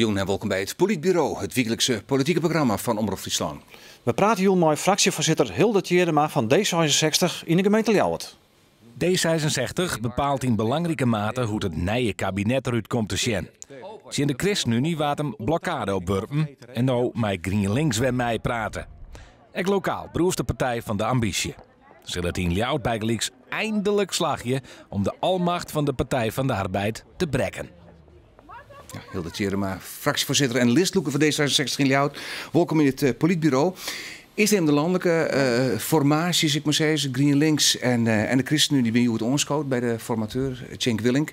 Goedenavond en welkom bij het Politbureau, het wekelijkse politieke programma van Omroep Friesland. We praten hier met fractievoorzitter Hilde Tjerema van D66 in de gemeente Ljouwert. D66 bepaalt in belangrijke mate hoe het nieuwe kabinet eruit komt te zien. Zien de ChristenUnie waard een blokkade opwerpen en nou met GroenLinks weer mij praten. Ek lokaal broerste partij van de ambitie. Zullen het in Ljouwert bijgelijks eindelijk slagje om de almacht van de Partij van de Arbeid te breken. Ja, Hilde Tjerema, fractievoorzitter en listloeker van D66 in Ljouwert. Welkom in het Politbureau. Eerst in de landelijke formaties, ik moet zeggen, GroenLinks en de ChristenUnie ben je het onschouwt bij de formateur, Cenk Willink.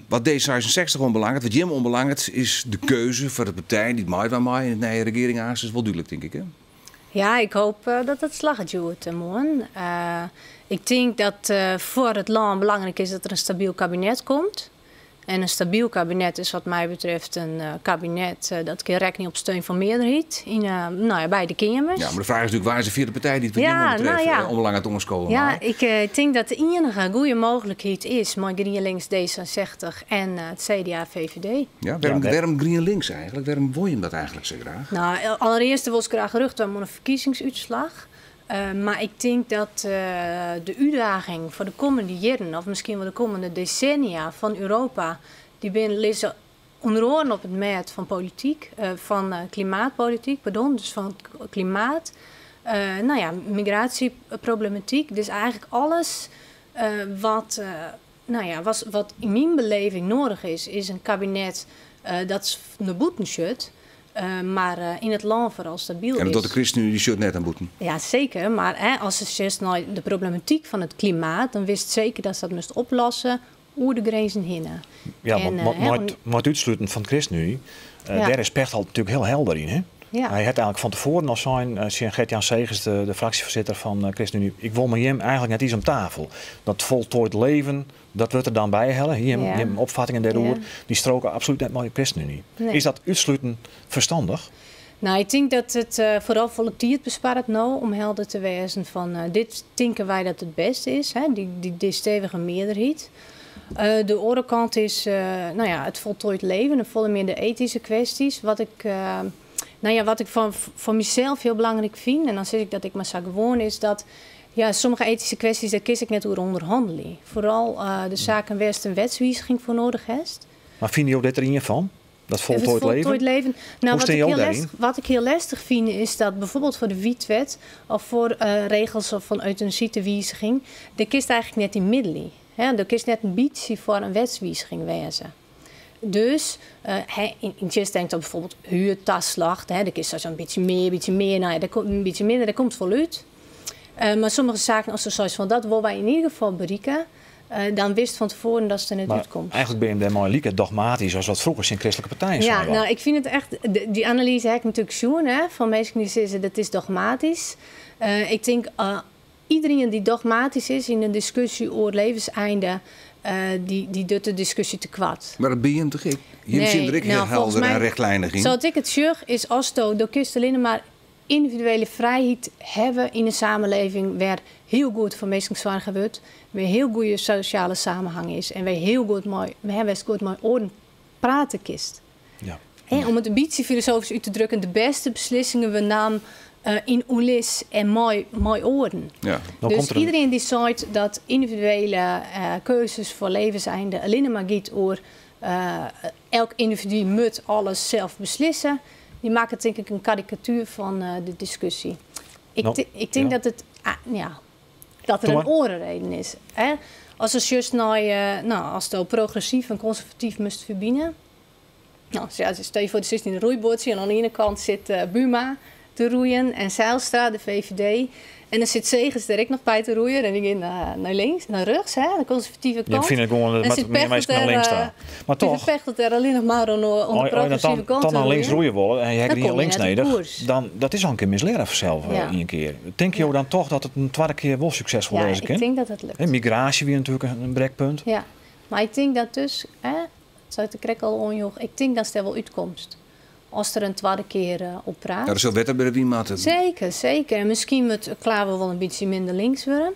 Wat D66 onbelangrijk, wat Jim onbelangrijk is de keuze voor de partij die het in het nieuwe regering aan is wel duidelijk, denk ik. Hè? Ja, ik hoop dat het slagje wordt morgen. Ik denk dat voor het land belangrijk is dat er een stabiel kabinet komt. En een stabiel kabinet is wat mij betreft een kabinet dat keer rekening op steun van meerderheid in, bij de Kamers. Ja, maar de vraag is natuurlijk waar is de vierde partij die het wat betreft onbelangrijk onbelangrijk Ja, ik denk dat de enige goede mogelijkheid is met GroenLinks D66 en het CDA VVD. Ja, waarom GroenLinks eigenlijk? Waarom wil je dat eigenlijk zo graag? Nou, allereerst wil ik graag gerucht aan een verkiezingsuitslag. Maar ik denk dat de uitdaging voor de komende jaren, of misschien wel de komende decennia van Europa, die liggen onder andere op het meet van politiek, van klimaatpolitiek, dus van klimaat, migratieproblematiek. Dus eigenlijk alles wat in mijn beleving nodig is een kabinet dat de boeten schudt. Maar in het land vooral stabiel is. En dat de ChristenUnie die shirt net aan boeten. Ja, zeker. Maar als ze juist naar de problematiek van het klimaat, dan wist zeker dat ze dat moest oplossen over de grenzen heen. Ja, maar het uitsluiten van de ChristenUnie, daar is Pechtold natuurlijk heel helder in. Hè? Ja. Hij had eigenlijk van tevoren al zijn Gert-Jan Segers, de fractievoorzitter van ChristenUnie, ik wil met hem eigenlijk net iets om tafel. Dat voltooid leven, dat wordt er dan bij hellen. Hier een opvattingen daarover, die stroken absoluut net met de ChristenUnie. Nee. Is dat uitsluiten verstandig? Nou, ik denk dat het vooral volatiert bespaart nou om helder te wezen van dit denken wij dat het beste is, hè? Die stevige meerderheid. De andere kant is het voltooid leven en volle meer de ethische kwesties. Wat ik voor mezelf heel belangrijk vind, en dan zeg ik dat ik maar zo gewoon is, dat sommige ethische kwesties, daar kies ik net over onderhandelen. Vooral de zaken waar een wetswijziging voor nodig is. Maar vind je ook dit erin van? Dat voltooid leven? Nou, wat ik heel lastig vind is dat bijvoorbeeld voor de wietwet of voor regels van euthanasiewijziging, daar kiest eigenlijk net in middelen. Daar kiest net een beetje voor een wetswijziging wezen. Dus in Gist denkt dat bijvoorbeeld huurtasslacht, daar kiest zo'n beetje meer, een beetje minder, daar komt het wel uit. Maar sommige zaken, als er zoiets van dat willen wij in ieder geval bereiken, dan wist van tevoren dat het er net uitkomt. Eigenlijk ben je daar mooi lieke dogmatisch, zoals wat vroeger in christelijke partijen zijn. Ja, nou, ik vind het echt, die analyse heb ik natuurlijk zien, van mensen die zeggen dat is dogmatisch. Ik denk, iedereen die dogmatisch is in een discussie over levenseinde, die doet de discussie te kwad. Maar dat ben je hem toch ik? Je zit er ik heel helder en rechtlijnig in. Zoals ik het zeg, is als je alleen maar individuele vrijheid hebben in een samenleving waar heel goed voor mensen zwaar gebeurt, waar heel goede sociale samenhang is en waar heel goed mooi oren praten kist. Ja. Om het een beetje filosofisch uit te drukken, de beste beslissingen we namen in oelis en mooi oren. Ja. Dus iedereen die zegt dat individuele keuzes voor levenseinde alleen maar gaat over elk individu moet alles zelf beslissen, die maakt het denk ik een karikatuur van de discussie. Ik denk dat het dat er een orenreden is. Hè? Als het juist als het progressief en conservatief moest verbinden. Nou, stel je voor de 16e roeibootje en aan de ene kant zit Buma te roeien en Zijlstra, de VVD. En dan zit Segers direct nog bij te roeien en die ging naar links, naar rechts, de conservatieve kant. Ja, vind ik gewoon dat meer mensen naar links staan. Maar toch, Pechtold er alleen nog maar aan de progressieve kant. Dan naar links roeien willen en je hebt hier links nodig, dan dat is al een keer misleren vanzelf een keer. Denk je dan toch dat het een tweede keer wel succesvol is? Ja, ik denk dat het lukt. Migratie weer natuurlijk een brekpunt. Ja, maar ik denk dat dus, zou de krek al onjoeg, ik denk dat het er wel uitkomst. Als er een tweede keer op praat. Ja, dat zal wetten bij de wienmaten. Zeker. En misschien wordt klaar wel een beetje minder links worden.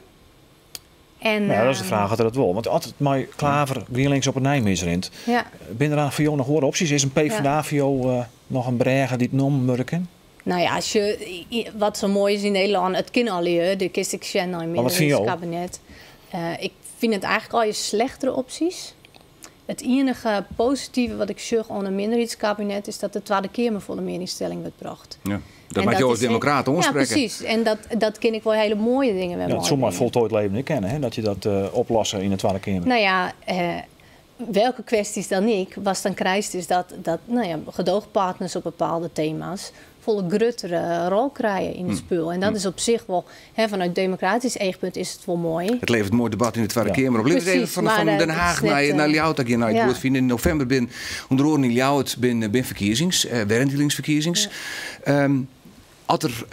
En, ja, dat is de vraag of dat wel. Want altijd maar Klaver, GroenLinks op het Nijmegen rint. Ja. Ben er voor jou nog horen opties? Is een PvdA voor jou nog een brege die het nom werken? Nou ja, wat zo mooi is in Nederland, het kan al je, de kist ik in het kabinet. Ik vind het eigenlijk al je slechtere opties. Het enige positieve wat ik zeg aan een minderheidskabinet is dat de Tweede Kamer voor de meningsstelling wordt gebracht. Ja. Dat mag je als democraat onspreken. Ja, precies. En dat ken ik wel hele mooie dingen. Ja, het zomaar voltooid leven niet kennen, hè? Dat je dat oplossen in de Tweede Kamer. Nou ja, welke kwesties dan ik, was dan krijgt is dat gedoogpartners op bepaalde thema's volle gruttere rol krijgen in het spul. En dat is op zich wel, vanuit democratisch oogpunt is het wel mooi. Het levert een mooi debat in de Tweede Kamer op. Laten we even van Den Haag naar Ljouwert. Ik word in november ben onder oren in Ljouwert ben verkiezings, werendelingsverkiezings. Als er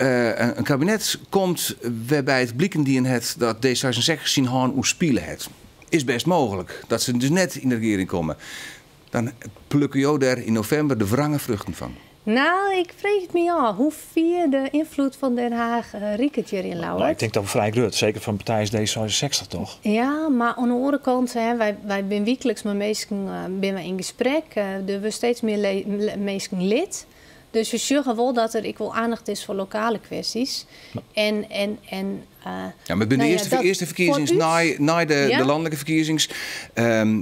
een kabinet komt waarbij het blikken die in het dat D66 zien gaan hoe spelen het, is best mogelijk dat ze dus net in de regering komen. Dan plukken jou daar in november de wrange vruchten van. Nou, ik vrees het me af. Hoe vier de invloed van Den Haag riekert hier in Ljouwert? Nou, ik denk dat we vrij groot, zeker van partij is D66 toch? Ja, maar aan de andere kant, wij zijn wekelijks met mensen in gesprek. Er worden steeds meer mensen lid. Dus we zeggen wel dat er aandacht is voor lokale kwesties. Ja, maar binnen de eerste verkiezings, na de landelijke verkiezings,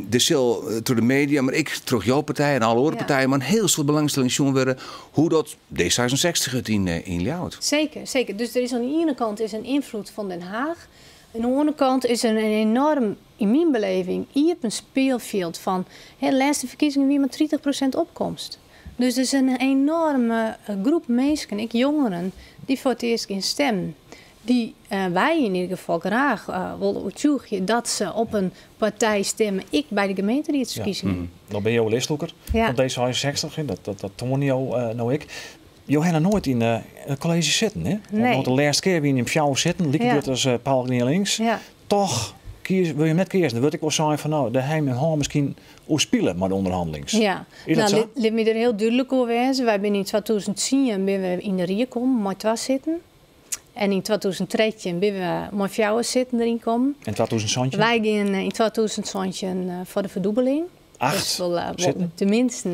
de zal door de media, maar ik terug jouw partij en alle andere partijen, maar een heel soort belangstelling zien werden hoe dat D66 het in Ljouwert. Zeker. Dus er is aan de ene kant een invloed van Den Haag. Aan de andere kant is er een enorm, in mijn beleving, hier op een speelveld van de laatste verkiezingen wie met 30% opkomst. Dus er is een enorme groep mensen, jongeren, die voor het eerst in stemmen. Die wij in ieder geval graag willen uitzoeken dat ze op een partij stemmen. Ik bij de gemeenteraadsverkiezingen. Dan ben je ook listloeker van D66, dat toon je nou ik. Je hebt nooit in een college zitten, hè? Nee. Want de laatste keer wie in een fjouw zitten, liep als Paul GroenLinks. Ja. Toch wil je met kiezen. Dan wil ik wel zeggen van nou, de heim en haar misschien hoe spelen maar de onderhandelings. Ja, laat me er heel duidelijk over wezen. Wij zijn in 2010 ben we in de Rie komen, met 2 zitten. En in 2013 ben we met 4 zitten erin komen. En 2000 wij gaan in 2000 voor de verdubbeling. 8 dus we tenminste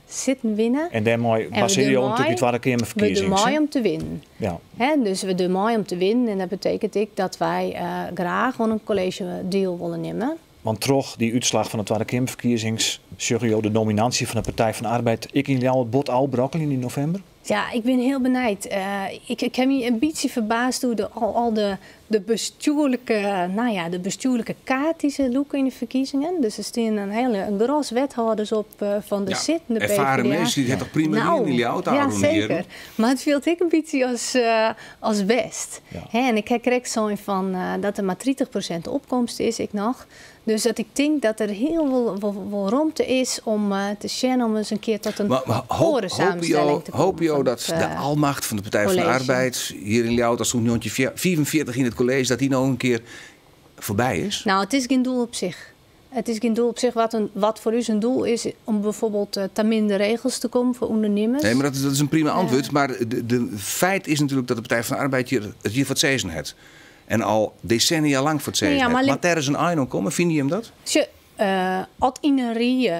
zitten winnen. En daarmee baseer je natuurlijk die Tweede Kamer verkiezingen. We doen mooi om te winnen. Ja. Dus we doen mooi om te winnen. En dat betekent dat wij graag een college deal willen nemen. Want toch die uitslag van de Tweede Kamerverkiezings, zeg je de dominantie van de Partij van de Arbeid, ik in jou het bot al brokkelen in november? Ja, ik ben heel benijd. Ik heb me een beetje verbaasd hoe de bestuurlijke kaart die ze loeken in de verkiezingen. Dus er staan een gros wethouders op van de zittende PvdA. Ervaren mensen, die het toch prima in die auto. Ja, zeker. Maar het viel ik een beetje als best. Ja. En ik kreeg zo'n van dat er maar 30% opkomst is, ik nog. Dus dat ik denk dat er heel veel ruimte is om te zien om eens een keer tot een andere samenstelling te komen. Hoop je dat de almacht van de Partij van de Arbeid hier in Ljouwert als zo'n 44 in het college, dat die nou een keer voorbij is? Nou, het is geen doel op zich. Het is geen doel op zich. Wat voor u een doel is om bijvoorbeeld te minder regels te komen voor ondernemers. Nee, maar dat is een prima antwoord. Maar de feit is natuurlijk dat de Partij van de Arbeid hier voor het zezen heeft. En al decennia lang voor het zezen heeft. Maar er is een eind komen, vind je hem dat? Als in een rie,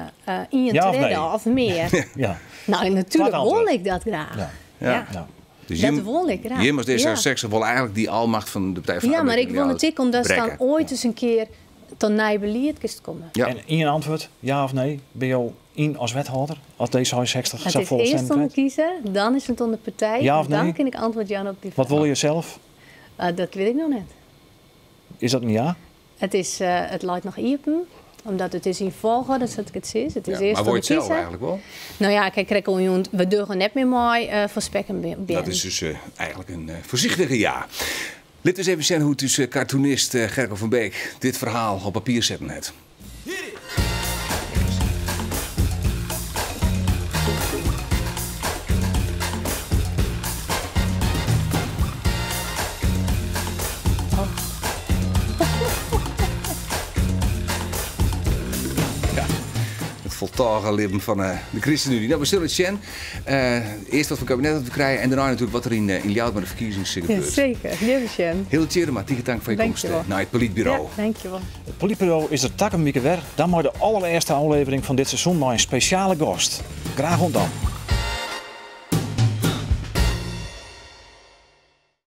in je treden of meer. Ja. Nou, natuurlijk wil ik dat graag. Ja. Dus dat wil ik graag. Jim als D66 wil eigenlijk die almacht van de Partij van de Arbeid. Ja, maar ik wil het omdat ze dan ooit eens een keer tot nijbelierd komen. Ja. En in een antwoord, ja of nee, ben je al in als wethouder? Als D66 zou het is eerst om te kiezen, dan is het onder de partij. Ja of nee? Dan kan ik antwoord ja op die vraag. Wat wil je zelf? Dat weet ik nog net. Is dat een ja? Het lijkt nog iepen. Omdat het is in volgorde, dat ik het zie. Het is eerst maar word je het zelf kiezen. eigenlijk wel? Nou ja, kijk, we durven net meer mooi voor spek en binnen. Dat is dus eigenlijk een voorzichtige ja. Laten we eens even zien hoe dus cartoonist Gerco van Beek dit verhaal op papier zetten heeft. tagenlibben van de ChristenUnie. Nou, we zullen het zien. Eerst wat we kabinet te krijgen en daarna natuurlijk wat er in Ljouwert met de verkiezingen gebeurt. Ja, zeker, heel Sjen. Heel tjere, maar dank voor je komst naar het Politbureau. Ja, dankjewel. Het Politbureau is er tak een week weer. Dan maar de allereerste aflevering van dit seizoen naar een speciale gast. Graag ontdaan.